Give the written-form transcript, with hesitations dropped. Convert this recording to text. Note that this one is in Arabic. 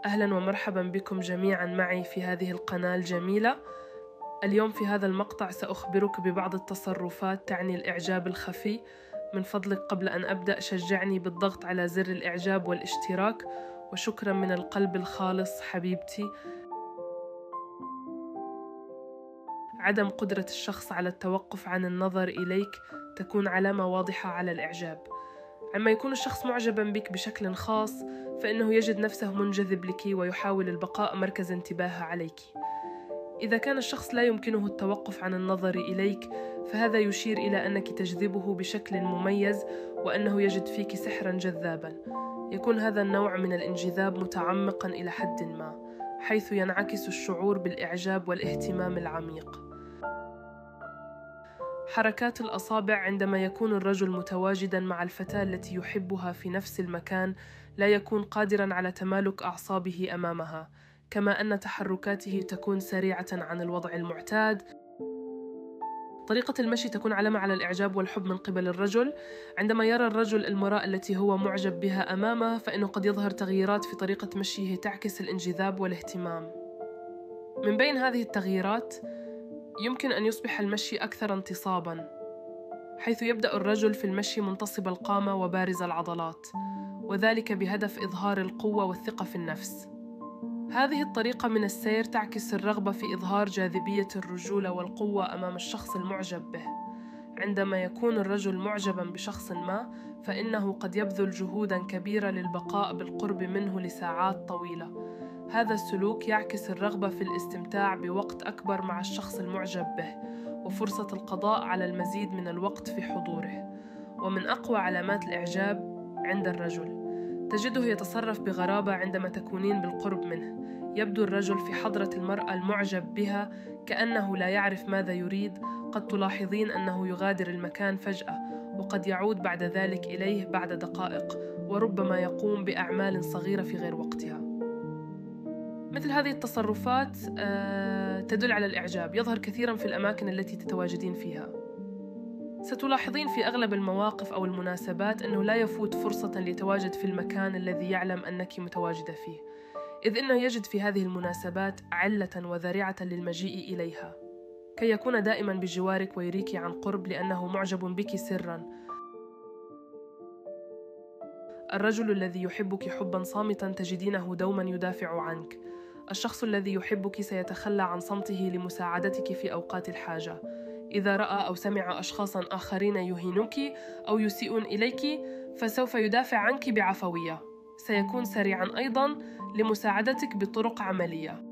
أهلا ومرحبا بكم جميعا معي في هذه القناة الجميلة. اليوم في هذا المقطع سأخبرك ببعض التصرفات تعني الإعجاب الخفي. من فضلك قبل أن أبدأ شجعني بالضغط على زر الإعجاب والاشتراك، وشكرا من القلب الخالص حبيبتي. عدم قدرة الشخص على التوقف عن النظر إليك تكون علامة واضحة على الإعجاب. عندما يكون الشخص معجبا بك بشكل خاص فإنه يجد نفسه منجذب لك ويحاول البقاء مركز انتباه عليك. إذا كان الشخص لا يمكنه التوقف عن النظر إليك فهذا يشير إلى أنك تجذبه بشكل مميز وأنه يجد فيك سحرا جذابا. يكون هذا النوع من الانجذاب متعمقا إلى حد ما، حيث ينعكس الشعور بالإعجاب والاهتمام العميق. حركات الأصابع عندما يكون الرجل متواجداً مع الفتاة التي يحبها في نفس المكان لا يكون قادراً على تمالك أعصابه أمامها، كما أن تحركاته تكون سريعة عن الوضع المعتاد. طريقة المشي تكون علامة على الإعجاب والحب من قبل الرجل. عندما يرى الرجل المرأة التي هو معجب بها أمامه فإنه قد يظهر تغييرات في طريقة مشيه تعكس الانجذاب والاهتمام. من بين هذه التغييرات يمكن أن يصبح المشي أكثر انتصاباً، حيث يبدأ الرجل في المشي منتصب القامة وبارز العضلات، وذلك بهدف إظهار القوة والثقة في النفس. هذه الطريقة من السير تعكس الرغبة في إظهار جاذبية الرجولة والقوة أمام الشخص المعجب به. عندما يكون الرجل معجباً بشخص ما فإنه قد يبذل جهوداً كبيرة للبقاء بالقرب منه لساعات طويلة. هذا السلوك يعكس الرغبة في الاستمتاع بوقت أكبر مع الشخص المعجب به وفرصة القضاء على المزيد من الوقت في حضوره. ومن أقوى علامات الإعجاب عند الرجل تجده يتصرف بغرابة عندما تكونين بالقرب منه. يبدو الرجل في حضرة المرأة المعجب بها كأنه لا يعرف ماذا يريد. قد تلاحظين أنه يغادر المكان فجأة وقد يعود بعد ذلك إليه بعد دقائق، وربما يقوم بأعمال صغيرة في غير وقتها. مثل هذه التصرفات تدل على الإعجاب، يظهر كثيراً في الأماكن التي تتواجدين فيها. ستلاحظين في أغلب المواقف أو المناسبات أنه لا يفوت فرصة ليتواجد في المكان الذي يعلم أنك متواجدة فيه، إذ أنه يجد في هذه المناسبات علة وذريعة للمجيء إليها كي يكون دائماً بجوارك ويريك عن قرب لأنه معجب بك سراً. الرجل الذي يحبك حباً صامتاً تجدينه دوماً يدافع عنك. الشخص الذي يحبك سيتخلى عن صمته لمساعدتك في أوقات الحاجة. إذا رأى أو سمع أشخاصاً آخرين يهينوك أو يسيئون إليك فسوف يدافع عنك بعفوية. سيكون سريعاً أيضاً لمساعدتك بطرق عملية.